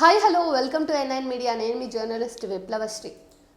Hi hello welcome to N9 media. నేను మీ journalist విప్లవశ్రీ.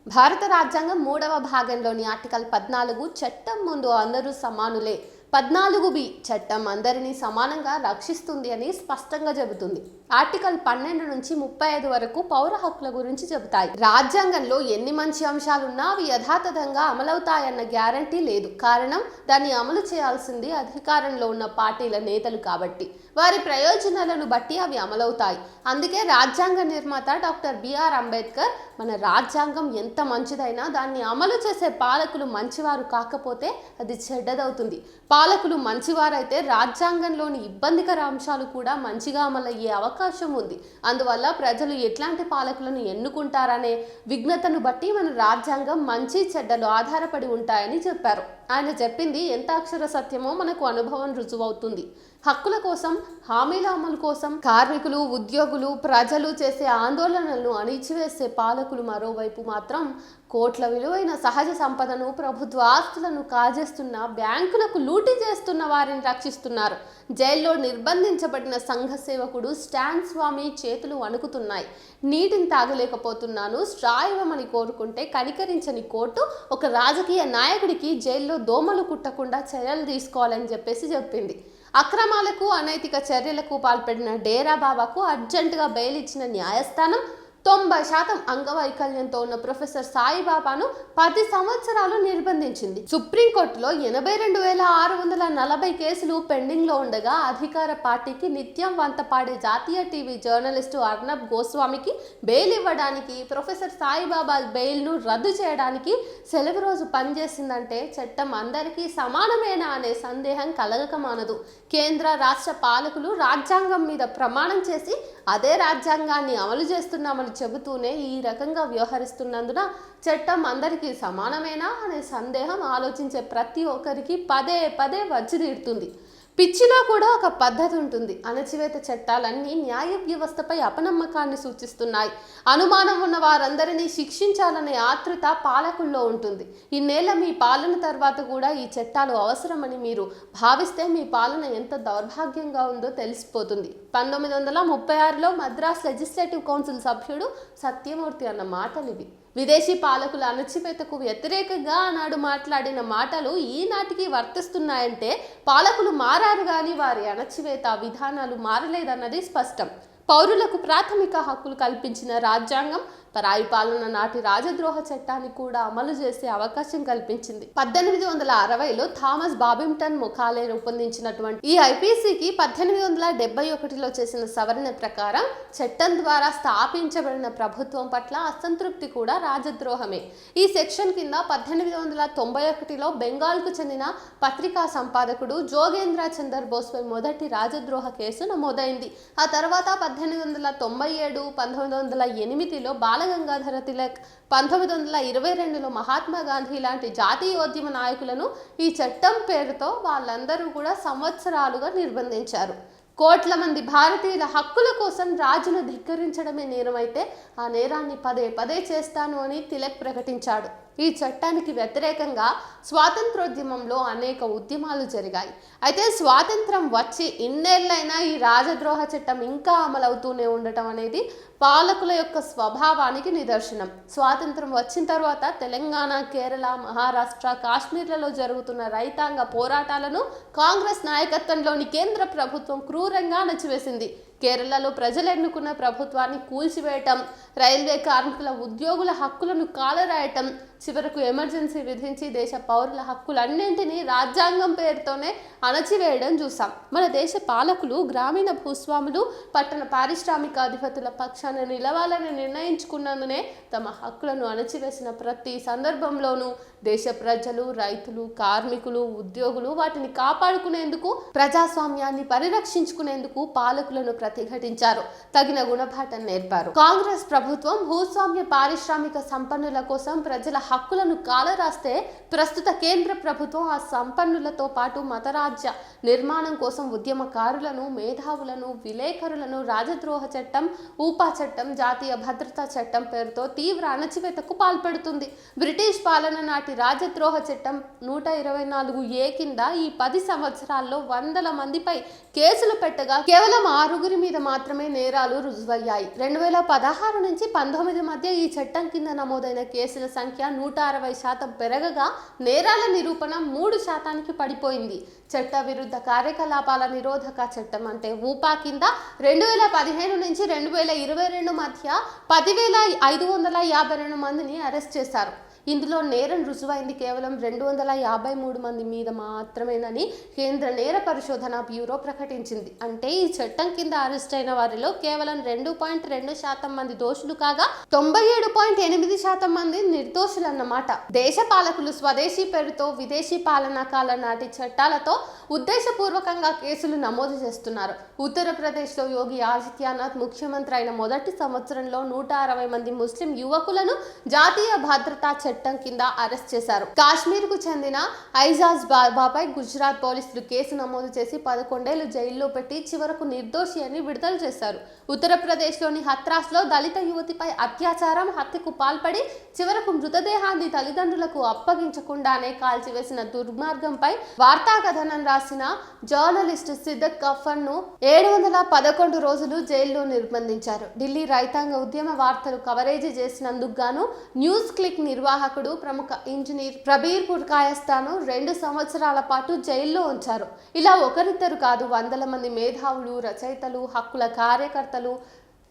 భారత రాజ్యాంగం 3వ భాగంలోని ఆర్టికల్ 14 చట్టం ముందు అందరూ సమానులే 14B చట్టం అందరినీ సమానంగా రక్షిస్తుంది అని స్పష్టంగా చెబుతుంది. ఆర్టికల్ 12 నుంచి 35 వరకు పౌర హక్కుల గురించి చెబుతాయి. రాజ్యాంగంలో ఎన్ని మంచి అంశాలున్నా అవి యథాతథంగా అమలవుతాయన్న గ్యారంటీ లేదు. కారణం దాన్ని అమలు చేయాల్సింది అధికారంలో ఉన్న పార్టీల నేతలు కాబట్టి వారి ప్రయోజనాలను బట్టి అవి అమలవుతాయి. అందుకే రాజ్యాంగ నిర్మాత డాక్టర్ బిఆర్ అంబేద్కర్ మన రాజ్యాంగం ఎంత మంచిదైనా దాన్ని అమలు చేసే పాలకులు మంచివారు కాకపోతే అది చెడ్డదవుతుంది. పాలకులు మంచివారైతే రాజ్యాంగంలోని ఇబ్బందికర అంశాలు కూడా మంచిగా అమలయ్యే అవకాశం ఉంది. అందువల్ల ప్రజలు ఎట్లాంటి పాలకులను ఎన్నుకుంటారనే విఘ్నతను బట్టి మన రాజ్యాంగం మంచి చెడ్డలు ఆధారపడి ఉంటాయని చెప్పారు. ఆయన చెప్పింది ఎంత అక్షర సత్యమో మనకు అనుభవం రుజువవుతుంది. హక్కుల కోసం, హామీల అమలు కోసం కార్మికులు, ఉద్యోగులు, ప్రజలు చేసే ఆందోళనలను అణిచివేసే పాలకులు మరోవైపు మాత్రం కోట్ల విలువైన సహజ సంపదను, ప్రభుత్వ ఆస్తులను కాజేస్తున్న, బ్యాంకులకు లూటీ చేస్తున్న వారిని రక్షిస్తున్నారు. జైల్లో నిర్బంధించబడిన సంఘ సేవకుడు స్టాన్ స్వామి చేతులు వణుకుతున్నాయి. నీటిని తాగలేకపోతున్నాను, స్ట్రా ఇవ్వమని కోరుకుంటే కనికరించని కోర్టు ఒక రాజకీయ నాయకుడికి జైల్లో దోమలు కుట్టకుండా చర్యలు తీసుకోవాలని చెప్పింది. అక్రమాలకు, అనైతిక చర్యలకు పాల్పడిన డేరా బాబాకు అర్జెంటుగా బెయిల్ ఇచ్చిన న్యాయస్థానం 90% అంగవైకల్యంతో ఉన్న ప్రొఫెసర్ సాయిబాబాను 10 సంవత్సరాలు నిర్బంధించింది. సుప్రీంకోర్టులో 82,640 కేసులు పెండింగ్ లో ఉండగా అధికార పార్టీకి నిత్యం వంతపాడే జాతీయ టీవీ జర్నలిస్టు అర్నబ్ గోస్వామికి బెయిల్ ఇవ్వడానికి, ప్రొఫెసర్ సాయిబాబా బెయిల్ ను రద్దు చేయడానికి సెలవు రోజు పనిచేసిందంటే చట్టం అందరికీ సమానమేనా అనే సందేహం కలగక మానదు. కేంద్ర, రాష్ట్ర పాలకులు రాజ్యాంగం మీద ప్రమాణం చేసి అదే రాజ్యాంగాన్ని అమలు చేస్తున్నామని చెబుతూనే ఈ రకంగా వ్యవహరిస్తున్నందున చట్టం అందరికీ సమానమేనా అనే సందేహం ఆలోచించే ప్రతి ఒక్కరికి పదే పదే వచ్చి తీరుతుంది. పిచ్చిలో కూడా ఒక పద్ధతి ఉంటుంది. అణచివేత చట్టాలన్నీ న్యాయ వ్యవస్థపై అపనమ్మకాన్ని సూచిస్తున్నాయి. అనుమానం ఉన్న వారందరినీ శిక్షించాలనే ఆతృత పాలకుల్లో ఉంటుంది. ఇన్నేళ్ల మీ పాలన తర్వాత కూడా ఈ చట్టాలు అవసరమని మీరు భావిస్తే మీ పాలన ఎంత దౌర్భాగ్యంగా ఉందో తెలిసిపోతుంది. 1936లో మద్రాస్ లెజిస్లేటివ్ కౌన్సిల్ సభ్యుడు సత్యమూర్తి అన్న మాటలు ఇవి. విదేశీ పాలకుల అణచివేతకు వ్యతిరేకంగా ఆనాడు మాట్లాడిన మాటలు ఈనాటికి వర్తిస్తున్నాయంటే పాలకులు మారారు కానీ వారి అణచివేత విధానాలు మారలేదన్నది స్పష్టం. పౌరులకు ప్రాథమిక హక్కులు కల్పించిన రాజ్యాంగం పరాయి పాలన నాటి రాజద్రోహ చట్టాన్ని కూడా అమలు చేసే అవకాశం కల్పించింది. 1860లో థామస్ బాబింగ్టన్ మొకాలే రూపొందించినటువంటి ఈ ఐపీసీకి 1871లో చేసిన సవరణ ప్రకారం చట్టం ద్వారా స్థాపించబడిన ప్రభుత్వం పట్ల అసంతృప్తి కూడా రాజద్రోహమే. ఈ సెక్షన్ కింద 1891లో బెంగాల్కు చెందిన పత్రికా సంపాదకుడు జోగేంద్ర చందర్ బోస్పై మొదటి రాజద్రోహ కేసు నమోదైంది. ఆ తర్వాత 1897, 1908లో బాలగంగాధర తిలక్, 1922లో మహాత్మా గాంధీ లాంటి జాతీయోద్యమ నాయకులను ఈ చట్టం పేరుతో వాళ్ళందరూ కూడా సంవత్సరాలుగా నిర్బంధించారు. కోట్ల మంది భారతీయుల హక్కుల కోసం రాజును ధిక్కరించడమే నేరమైతే ఆ నేరాన్ని పదే పదే చేస్తాను అని తిలక్ ప్రకటించాడు. ఈ చట్టానికి వ్యతిరేకంగా స్వాతంత్రోద్యమంలో అనేక ఉద్యమాలు జరిగాయి. అయితే స్వాతంత్రం వచ్చి ఇన్నేళ్లైనా ఈ రాజద్రోహ చట్టం ఇంకా అమలవుతూనే ఉండటం అనేది పాలకుల యొక్క స్వభావానికి నిదర్శనం. స్వాతంత్రం వచ్చిన తర్వాత తెలంగాణ, కేరళ, మహారాష్ట్ర, కాశ్మీర్లలో జరుగుతున్న రైతాంగ పోరాటాలను కాంగ్రెస్ నాయకత్వంలోని కేంద్ర ప్రభుత్వం క్రూరంగా అణచివేసింది. కేరళలో ప్రజలు ఎన్నుకున్న ప్రభుత్వాన్ని కూల్చివేయటం, రైల్వే కార్మికుల, ఉద్యోగుల హక్కులను కాలరాయటం, చివరకు ఎమర్జెన్సీ విధించి దేశ పౌరుల హక్కులన్నింటినీ రాజ్యాంగం పేరుతోనే అణచివేయడం చూసాం. మన దేశ పాలకులు గ్రామీణ భూస్వాములు, పట్టణ పారిశ్రామికాధిపతుల పక్షాన నిలవాలని నిర్ణయించుకున్నందునే తమ హక్కులను అణచివేసిన ప్రతి సందర్భంలోనూ దేశ ప్రజలు, రైతులు, కార్మికులు, ఉద్యోగులు వాటిని కాపాడుకునేందుకు, ప్రజాస్వామ్యాన్ని పరిరక్షించుకునేందుకు పాలకులను ప్రతిఘటించారు, తగిన గుణపాఠం నేర్పారు. కాంగ్రెస్ ప్రభుత్వం భూస్వామ్య పారిశ్రామిక సంపన్నుల కోసం ప్రజల హక్కులను కాలరాస్తే ప్రస్తుత కేంద్ర ప్రభుత్వం ఆ సంపన్నులతో పాటు మతరాజ్య నిర్మాణం కోసం ఉద్యమకారులను, మేధావులను, విలేకరులను రాజద్రోహ చట్టం, ఊపా చట్టం, జాతీయ భద్రతా చట్టం పేరుతో తీవ్ర అణచివేతకు పాల్పడుతుంది. బ్రిటిష్ పాలన నాటి నాటి రాజద్రోహ చట్టం 124A కింద ఈ 10 సంవత్సరాల్లో వందల మందిపై కేసులు పెట్టగా కేవలం 6 మీద మాత్రమే నేరాలు రుజువయ్యాయి. 2016 నుంచి 19 మధ్య ఈ చట్టం కింద నమోదైన కేసుల సంఖ్య 160% పెరగగా నేరాల నిరూపణ 3% పడిపోయింది. చట్ట విరుద్ధ కార్యకలాపాల నిరోధక చట్టం అంటే ఊపా కింద 2015 నుంచి 2022 మధ్య 10,552 మందిని అరెస్ట్ చేశారు. ఇందులో నేరం రుజువైంది కేవలం 253 మంది మీద మాత్రమేనని కేంద్ర నేర పరిశోధన బ్యూరో ప్రకటించింది. అంటే ఈ చట్టం కింద అరెస్ట్ అయిన వారిలో కేవలం 2.2% మంది దోషులు కాగా 97.8% మంది నిర్దోషులన్నమాట. దేశ పాలకులు స్వదేశీ పేరుతో విదేశీ పాలనా కాల నాటి చట్టాలతో ఉద్దేశపూర్వకంగా కేసులు నమోదు చేస్తున్నారు. ఉత్తరప్రదేశ్లో యోగి ఆదిత్యనాథ్ ముఖ్యమంత్రి అయిన మొదటి సంవత్సరంలో 160 మంది ముస్లిం యువకులను జాతీయ భద్రతా చట్టం కింద అరెస్ట్ చేశారు. కాశ్మీర్ కు చెందిన ఐజాజ్ బాబాపై గుజరాత్ పోలీసులు కేసు నమోదు చేసి 11 ఏళ్లు జైల్లో పెట్టి చివరకు నిర్దోషి అని విడుదల చేశారు. ఉత్తరప్రదేశ్లోని హత్రాస్ లో దళిత యువతిపై అత్యాచారం, హత్యకు పాల్పడి చివరకు మృతదేహాన్ని తల్లిదండ్రులకు అప్పగించకుండానే కాల్చివేసిన దుర్మార్గంపై వార్తా కథనం రాసిన జర్నలిస్ట్ సిద్దత్ కఫన్ ను 711 రోజులు జైల్లో నిర్బంధించారు. ఢిల్లీ రైతాంగ ఉద్యమ వార్తలు కవరేజీ చేసినందుకు గాను న్యూస్ క్లిక్ నిర్వాహకుడు ప్రముఖ ఇంజనీర్ ప్రబీర్ పుర్కాయస్తాను 2 సంవత్సరాల పాటు జైల్లో ఉంచారు. ఇలా ఒకరిద్దరు కాదు, వందల మంది మేధావులు, రచయితలు, హక్కుల కార్యకర్తలు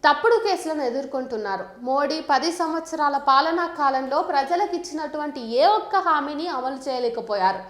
తప్పుడు కేసులను ఎదుర్కొంటున్నారు. మోడీ 10 సంవత్సరాల పాలనా కాలంలో ప్రజలకు ఇచ్చినటువంటి ఏ ఒక్క హామీని అమలు చేయలేకపోయారు.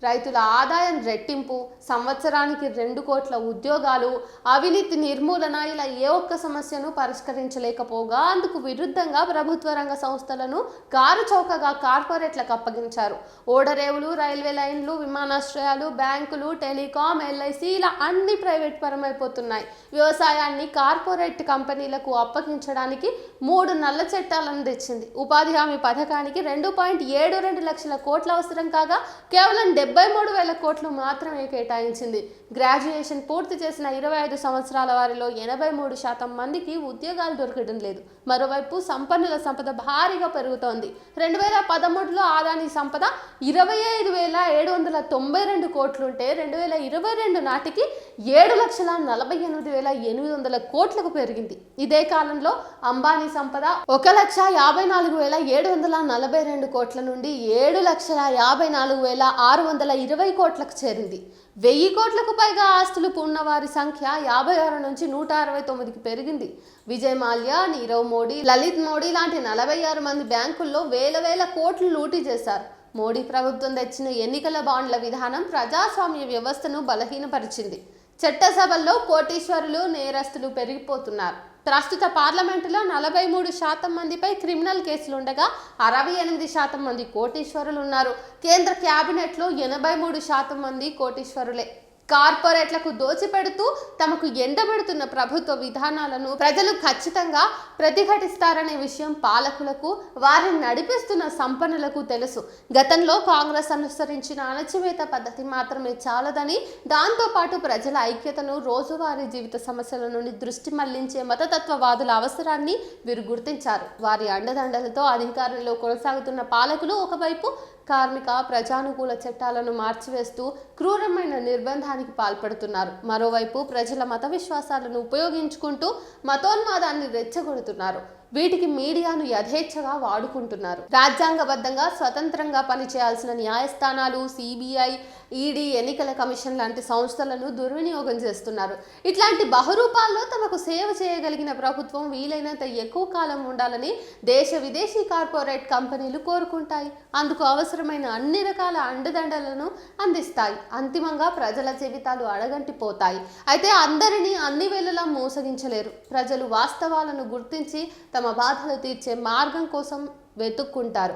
రైతుల ఆదాయం రెట్టింపు, సంవత్సరానికి 2 కోట్ల ఉద్యోగాలు, అవినీతి నిర్మూలన, ఇలా ఏ ఒక్క సమస్యను పరిష్కరించలేకపోగా అందుకు విరుద్ధంగా ప్రభుత్వ రంగ సంస్థలను కారు చౌకగా కార్పొరేట్లకు అప్పగించారు. ఓడరేవులు, రైల్వే లైన్లు, విమానాశ్రయాలు, బ్యాంకులు, టెలికాం, LIC ఇలా అన్ని ప్రైవేట్ పరమైపోతున్నాయి. వ్యవసాయాన్ని కార్పొరేట్ కంపెనీలకు అప్పగించడానికి 3 నల్ల చట్టాలను తెచ్చింది. ఉపాధి హామీ పథకానికి 2.72 లక్షల కోట్ల అవసరం కాగా కేవలం 73,000 కోట్లు మాత్రమే కేటాయించింది. గ్రాడ్యుయేషన్ పూర్తి చేసిన 25 సంవత్సరాల వారిలో 83% మందికి ఉద్యోగాలు దొరకడం లేదు. మరోవైపు సంపన్నుల సంపద భారీగా పెరుగుతోంది. 2013లో ఆదాని సంపద 25,792 కోట్లుంటే 2022 నాటికి 7,48,800 కోట్లకు పెరిగింది. ఇదే కాలంలో అంబానీ సంపద 1,54,742 కోట్ల నుండి 7,54,620 కోట్లకు చేరింది. 1000 కోట్లకు పైగా ఆస్తులు ఉన్నవారి సంఖ్య 56 నుంచి 169కి పెరిగింది. విజయ్ మాల్యా, నీరవ్ మోడీ, లలిత్ మోడీ లాంటి 46 మంది బ్యాంకుల్లో వేల కోట్లు లూటీ చేశారు. మోడీ ప్రభుత్వం తెచ్చిన ఎన్నికల బాండ్ల విధానం ప్రజాస్వామ్య వ్యవస్థను బలహీనపరిచింది. చట్టసభల్లో కోటీశ్వరులు, నేరస్తులు పెరిగిపోతున్నారు. ప్రస్తుత పార్లమెంటులో 43% మందిపై క్రిమినల్ కేసులు ఉండగా 68% మంది కోటీశ్వరులు ఉన్నారు. కేంద్ర క్యాబినెట్లో 83% మంది కోటీశ్వరులే. కార్పొరేట్లకు దోచిపెడుతూ తమకు ఎండబెడుతున్న ప్రభుత్వ విధానాలను ప్రజలు ఖచ్చితంగా ప్రతిఘటిస్తారనే విషయం పాలకులకు, వారిని నడిపిస్తున్న సంపన్నులకు తెలుసు. గతంలో కాంగ్రెస్ అనుసరించిన అణచివేత పద్ధతి మాత్రమే చాలదని, దాంతోపాటు ప్రజల ఐక్యతను, రోజువారీ జీవిత సమస్యల నుండి దృష్టి మళ్లించే మతతత్వవాదుల అవసరాన్ని వీరు గుర్తించారు. వారి అండదండలతో అధికారంలో కొనసాగుతున్న పాలకులు ఒకవైపు కార్మిక, ప్రజానుకూల చట్టాలను మార్చివేస్తూ క్రూరమైన నిర్బంధానికి పాల్పడుతున్నారు. మరోవైపు ప్రజల మత విశ్వాసాలను ఉపయోగించుకుంటూ మతోన్మాదాన్ని రెచ్చగొడుతున్నారు. వీటికి మీడియాను యథేచ్ఛగా వాడుకుంటున్నారు. రాజ్యాంగబద్ధంగా స్వతంత్రంగా పనిచేయాల్సిన న్యాయస్థానాలు, CBI, ED, ఎన్నికల కమిషన్ లాంటి సంస్థలను దుర్వినియోగం చేస్తున్నారు. ఇట్లాంటి బహురూపాల్లో తమకు సేవ చేయగలిగిన ప్రభుత్వం వీలైనంత ఎక్కువ కాలం ఉండాలని దేశ విదేశీ కార్పొరేట్ కంపెనీలు కోరుకుంటాయి. అందుకు అవసరమైన అన్ని రకాల అండదండలను అందిస్తాయి. అంతిమంగా ప్రజల జీవితాలు అడగంటిపోతాయి. అయితే అందరినీ అన్ని వేళలా మోసగించలేరు. ప్రజలు వాస్తవాలను గుర్తించి తమ బాధలు తీర్చే మార్గం కోసం వెతుక్కుంటారు.